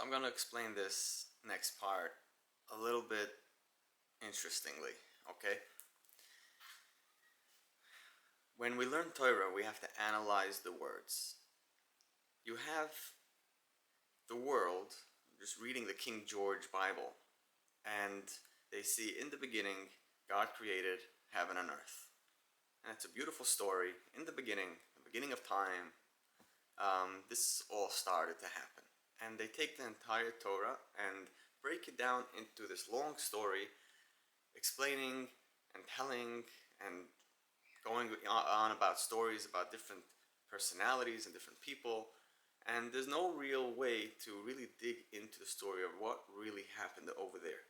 I'm going to explain this next part a little bit interestingly, okay? When we learn Torah, we have to analyze the words. You have the world, just reading the King George Bible, and they see in the beginning, God created heaven and earth. And it's a beautiful story. In the beginning of time, this all started to happen. And they take the entire Torah and break it down into this long story, explaining and telling and going on about stories about different personalities and different people. And there's no real way to really dig into the story of what really happened over there.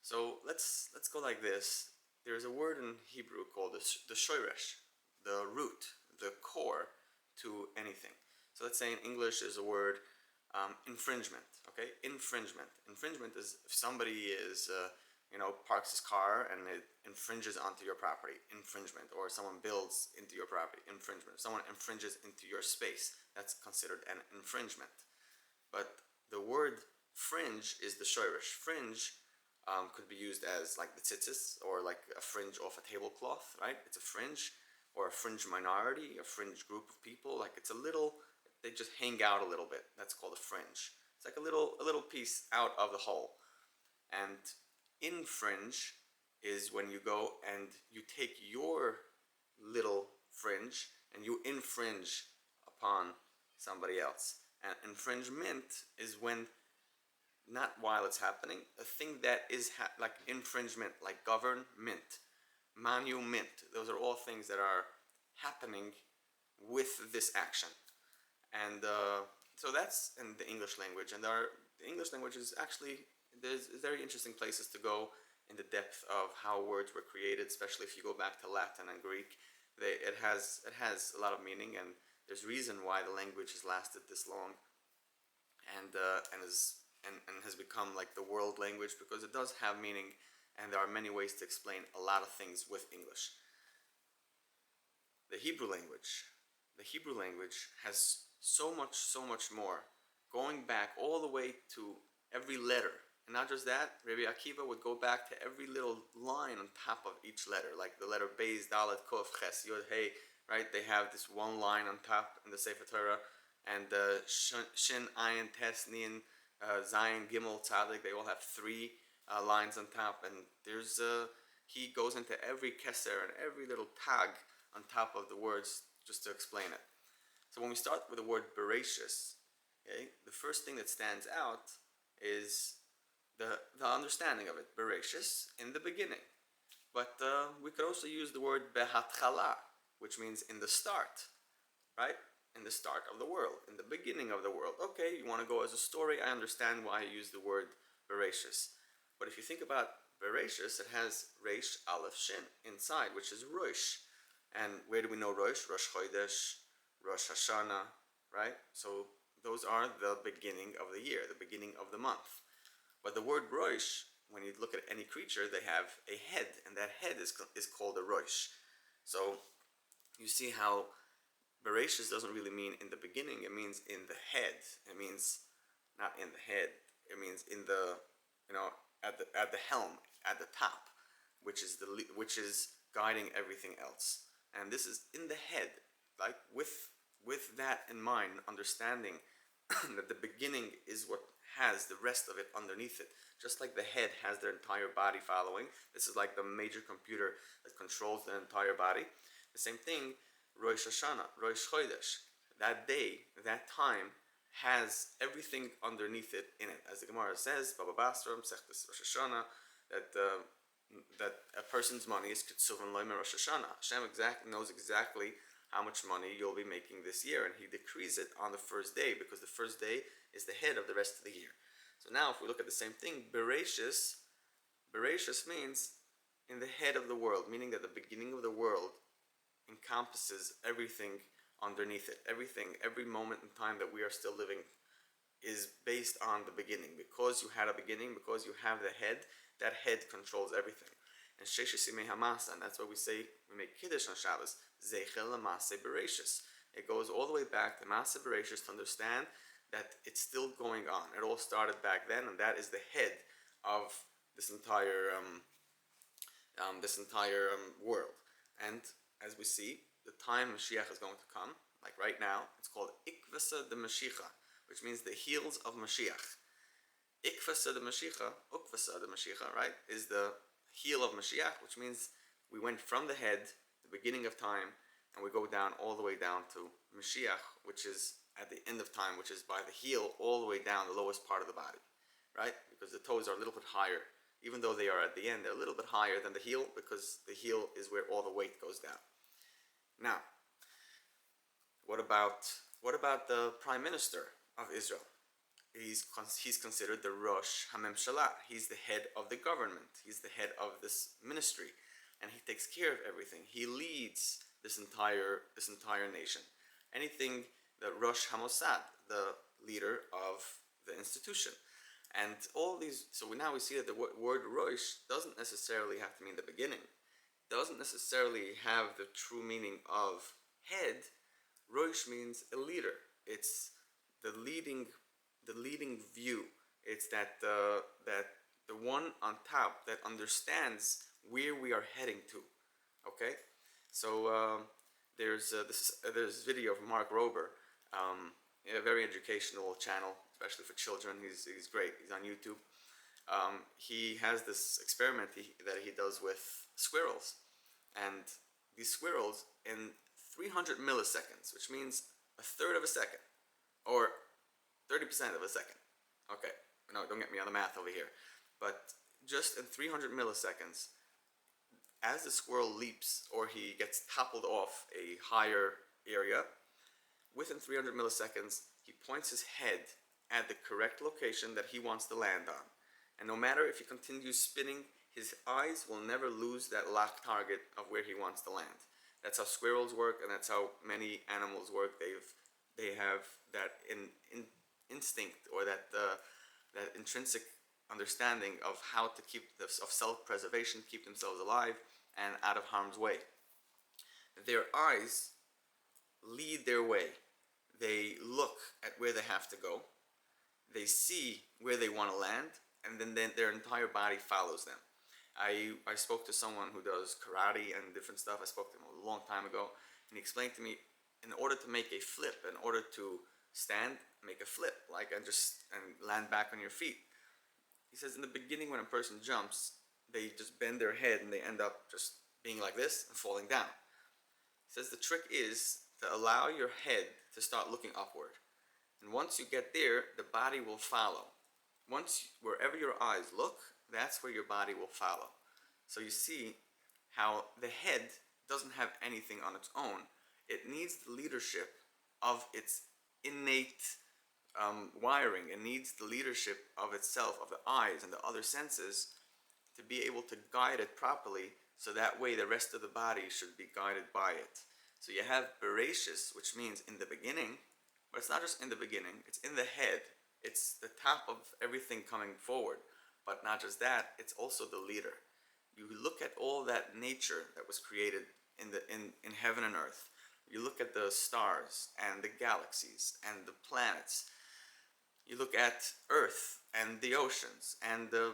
So let's go like this. There's a word in Hebrew called the shoresh, the root, the core to anything. So let's say in English there's a word infringement. Okay, infringement. Infringement is if somebody is parks his car and it infringes onto your property. Infringement. Or someone builds into your property. Infringement. If someone infringes into your space, that's considered an infringement. But the word fringe is the shoresh. Fringe could be used as like the tzitzis, or like a fringe off a tablecloth, right? It's a fringe, or a fringe minority, a fringe group of people. Like it's a little, they just hang out a little bit. That's called a fringe. It's like a little piece out of the whole. And infringe is when you go and you take your little fringe and you infringe upon somebody else. And infringement is when, not while it's happening, a thing that is like infringement, like government, monument. Those are all things that are happening with this action. And so that's in the English language. And the English language is actually, there's very interesting places to go in the depth of how words were created, especially if you go back to Latin and Greek. It has a lot of meaning, and there's reason why the language has lasted this long and has become like the world language, because it does have meaning, and there are many ways to explain a lot of things with English. The Hebrew language has so much more, going back all the way to every letter. And not just that, Rabbi Akiva would go back to every little line on top of each letter, like the letter Beis, Dalet, Kof, Ches, Yod, Hey, right? They have this one line on top in the Sefer Torah, and Shin, Ayin, Tes, Nin, Zayin, Gimel, Tzadik, they all have three lines on top, and there's he goes into every keser and every little tag on top of the words just to explain it. So when we start with the word Bereshis, okay, the first thing that stands out is the understanding of it. Bereshis, in the beginning. But we could also use the word Behatchala, which means in the start, right? In the start of the world, in the beginning of the world. Okay, you want to go as a story, I understand why you use the word Bereshis. But if you think about Bereshis, it has Reish, Aleph, Shin inside, which is Rosh. And where do we know Rosh? Rosh Chodesh, Rosh Hashanah, right? So those are the beginning of the year, the beginning of the month. But the word Rosh, when you look at any creature, they have a head, and that head is called a Rosh. So you see how Bereshis doesn't really mean in the beginning, it means in the head. It means not in the head, it means in the, at the helm, at the top, which is guiding everything else. And this is in the head, like with that in mind, understanding that the beginning is what has the rest of it underneath it. Just like the head has their entire body following, this is like the major computer that controls the entire body. The same thing, Rosh Hashanah, Rosh Chodesh, that day, that time, has everything underneath it in it. As the Gemara says, Baba Basra, Sechtes Rosh Hashanah, that a person's money is Ketsuvan Lemmer Rosh Hashanah. Hashem knows exactly how much money you'll be making this year, and he decrees it on the first day, because the first day is the head of the rest of the year. So now if we look at the same thing, Bereshis means in the head of the world, meaning that the beginning of the world encompasses everything underneath it. Everything, every moment in time that we are still living is based on the beginning. Because you had a beginning, because you have the head, that head controls everything. And Sheshisimei Hamasa, and that's why we make Kiddush on Shabbos, Zeichel Lamase Bereshis. It goes all the way back to Masa Bereshis to understand that it's still going on. It all started back then, and that is the head of this entire world. And as we see, the time Mashiach is going to come, like right now, it's called Ikvasa de Mashiach, which means the heels of Mashiach. Ikvasa de Mashiach, Ukvasa de Mashiach, right, is the heel of Mashiach, which means we went from the head, the beginning of time, and we go down all the way down to Mashiach, which is at the end of time, which is by the heel all the way down the lowest part of the body, right? Because the toes are a little bit higher. Even though they are at the end, they're a little bit higher than the heel, because the heel is where all the weight goes down. Now, what about the Prime Minister of Israel? He's considered the Rosh HaMemshalah. He's the head of the government. He's the head of this ministry, and he takes care of everything. He leads this entire nation. Anything that Rosh HaMossad, the leader of the institution. And all these, so now we see that the word Rosh doesn't necessarily have to mean the beginning. It doesn't necessarily have the true meaning of head. Rosh means a leader. It's the leading view. It's that the one on top that understands where we are heading to. Okay, so there's this video from Mark Rober, a very educational channel, especially for children. He's great. He's on YouTube. He has this experiment that he does with squirrels, and these squirrels in 300 milliseconds, which means a third of a second, or 30% of a second. Okay, no, don't get me on the math over here, but just in 300 milliseconds, as the squirrel leaps or he gets toppled off a higher area, within 300 milliseconds, he points his head at the correct location that he wants to land on. And no matter if he continues spinning, his eyes will never lose that locked target of where he wants to land. That's how squirrels work, and that's how many animals work. They have that instinct, or that intrinsic understanding of how to of self-preservation, keep themselves alive and out of harm's way. Their eyes lead their way. They look at where they have to go. They see where they want to land, and then their entire body follows them. I spoke to someone who does karate and different stuff. I spoke to him a long time ago, and he explained to me, in order to make a flip, in order to stand, make a flip, and land back on your feet. He says in the beginning, when a person jumps, they just bend their head and they end up just being like this and falling down. He says the trick is to allow your head to start looking upward. And once you get there, the body will follow. Wherever your eyes look, that's where your body will follow. So you see how the head doesn't have anything on its own. It needs the leadership of its innate wiring. It needs the leadership of itself, of the eyes and the other senses, to be able to guide it properly, so that way the rest of the body should be guided by it. So you have Bereshis, which means in the beginning, but it's not just in the beginning, it's in the head. It's the top of everything coming forward. But not just that, it's also the leader. You look at all that nature that was created in heaven and earth. You look at the stars and the galaxies and the planets. You look at Earth and the oceans and the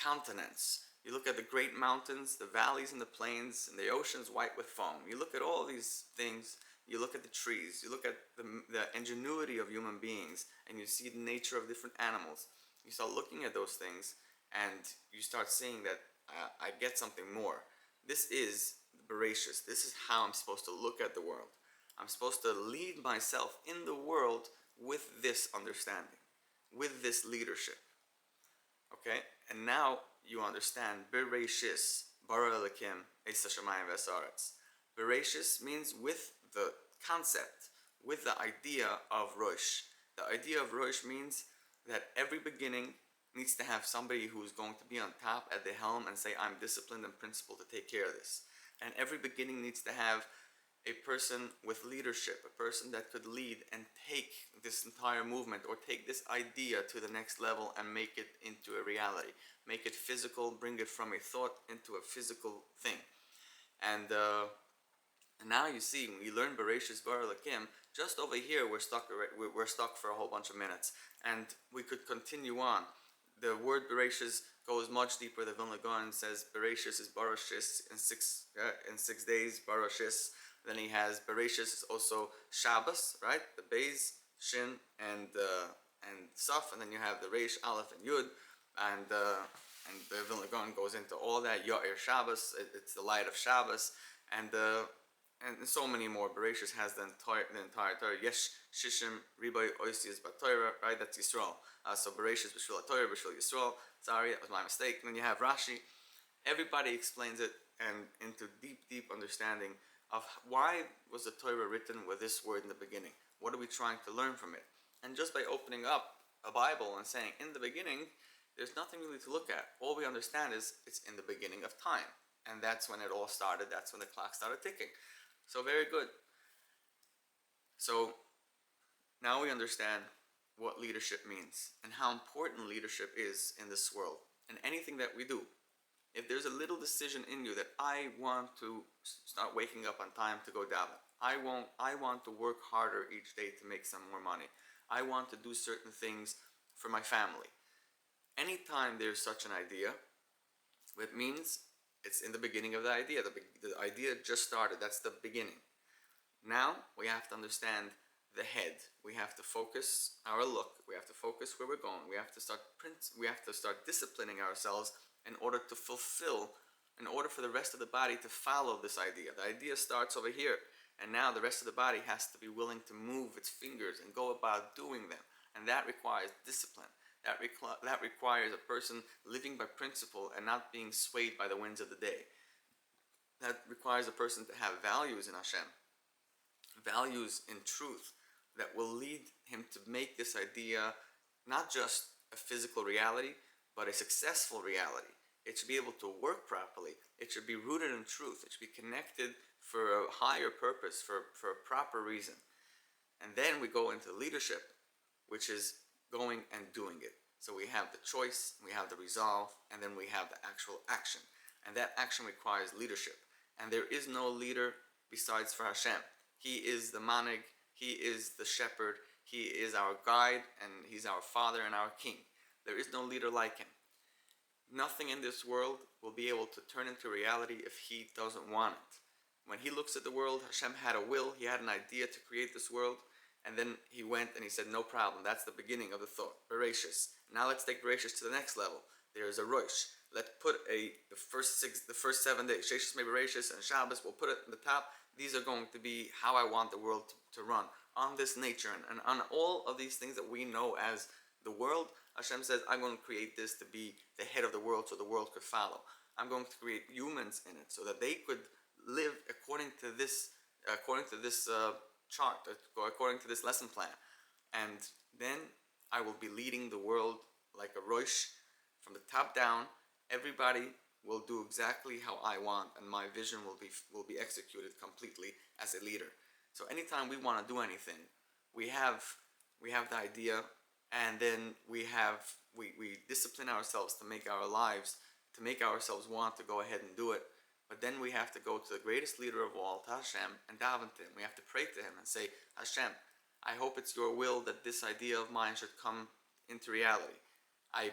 continents. You look at the great mountains, the valleys and the plains, and the oceans white with foam. You look at all these things. You look at the trees. You look at the ingenuity of human beings, and you see the nature of different animals. You start looking at those things, and you start seeing that I get something more. This is Bereshis. This is how I'm supposed to look at the world. I'm supposed to lead myself in the world with this understanding, with this leadership. Okay? And now you understand Bereshis, bara Elokim, es hashamayim v'haaretz. Bereshis means with the concept, with the idea of Rosh. The idea of Rosh means that every beginning needs to have somebody who's going to be on top at the helm and say, I'm disciplined and principled to take care of this. And every beginning needs to have a person with leadership, a person that could lead and take this entire movement, or take this idea to the next level and make it into a reality. Make it physical, bring it from a thought into a physical thing. And now you see, when you learn Bereshis bara Elokim, Just over here, we're stuck for a whole bunch of minutes, and we could continue on. The word Bereshis goes much deeper. The Vilna Gaon says Bereshis is Barashis in 6 days. Barashis. Then he has Bereshis is also Shabbos, right? The Beis, Shin, and Saf, and then you have the Reish, Aleph, and Yud, and the Vilna Gaon goes into all that. Yair Shabbos, it's the light of Shabbos, and so many more. Bereshis has the entire Torah. Yesh Shishim Riboy Oisias B'Torah, right? That's Yisrael. So Bereshis B'Shvil Torah, B'Shvil Yisrael. Sorry, that was my mistake. And then you have Rashi. Everybody explains it and into deep understanding of why was the Torah written with this word in the beginning. What are we trying to learn from it? And just by opening up a Bible and saying in the beginning, there's nothing really to look at. All we understand is it's in the beginning of time. And that's when it all started. That's when the clock started ticking. So very good. So now we understand what leadership means and how important leadership is in this world. And anything that we do, if there's a little decision in you that I want to start waking up on time to go daven, I want to work harder each day to make some more money, I want to do certain things for my family. Anytime there's such an idea, it means it's in the beginning of the idea. The idea just started. That's the beginning. Now we have to understand the head. We have to focus our look. We have to focus where we're going. We have to start disciplining ourselves in order to fulfill, in order for the rest of the body to follow this idea. The idea starts over here, and now the rest of the body has to be willing to move its fingers and go about doing them. And that requires discipline. That requires a person living by principle and not being swayed by the winds of the day. That requires a person to have values in Hashem, values in truth that will lead him to make this idea not just a physical reality, but a successful reality. It should be able to work properly. It should be rooted in truth. It should be connected for a higher purpose, for a proper reason. And then we go into leadership, which is going and doing it. So we have the choice, we have the resolve, and then we have the actual action. And that action requires leadership. And there is no leader besides for Hashem. He is the manig, he is the shepherd, he is our guide, and he's our father and our king. There is no leader like him. Nothing in this world will be able to turn into reality if he doesn't want it. When he looks at the world, Hashem had a will, he had an idea to create this world, and then he went and he said, no problem, that's the beginning of the thought, Bereshis. Now let's take Bereshis to the next level. There is a Rosh. Let's put the first 7 days, Sheshis Bereshis and Shabbos, we'll put it in the top. These are going to be how I want the world to run, on this nature, and on all of these things that we know as the world. Hashem says, I'm going to create this to be the head of the world so the world could follow. I'm going to create humans in it so that they could live according to this chart, according to this lesson plan. And then I will be leading the world like a Rosh from the top down. Everybody will do exactly how I want, and my vision will be executed completely as a leader. So anytime we want to do anything, we have the idea, and then we discipline ourselves to make ourselves want to go ahead and do it. But then we have to go to the greatest leader of all, to Hashem, and daven to him. We have to pray to him and say, Hashem, I hope it's your will that this idea of mine should come into reality. I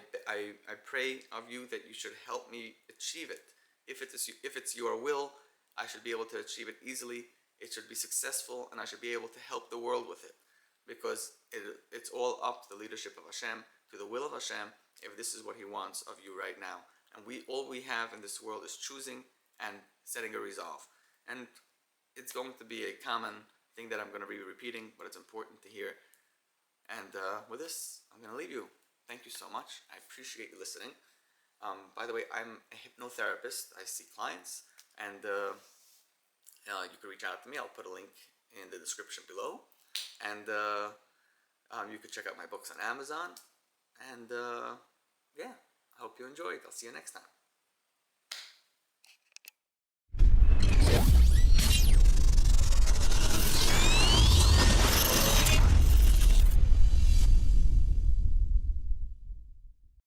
pray of you that you should help me achieve it. If it's your will, I should be able to achieve it easily. It should be successful, and I should be able to help the world with it. Because it's all up to the leadership of Hashem, to the will of Hashem, if this is what he wants of you right now. And all we have in this world is choosing and setting a resolve. And it's going to be a common thing that I'm going to be repeating, but it's important to hear. And with this, I'm going to leave you. Thank you so much. I appreciate you listening. By the way, I'm a hypnotherapist. I see clients, and you can reach out to me. I'll put a link in the description below. And you can check out my books on Amazon. And yeah, I hope you enjoyed. I'll see you next time.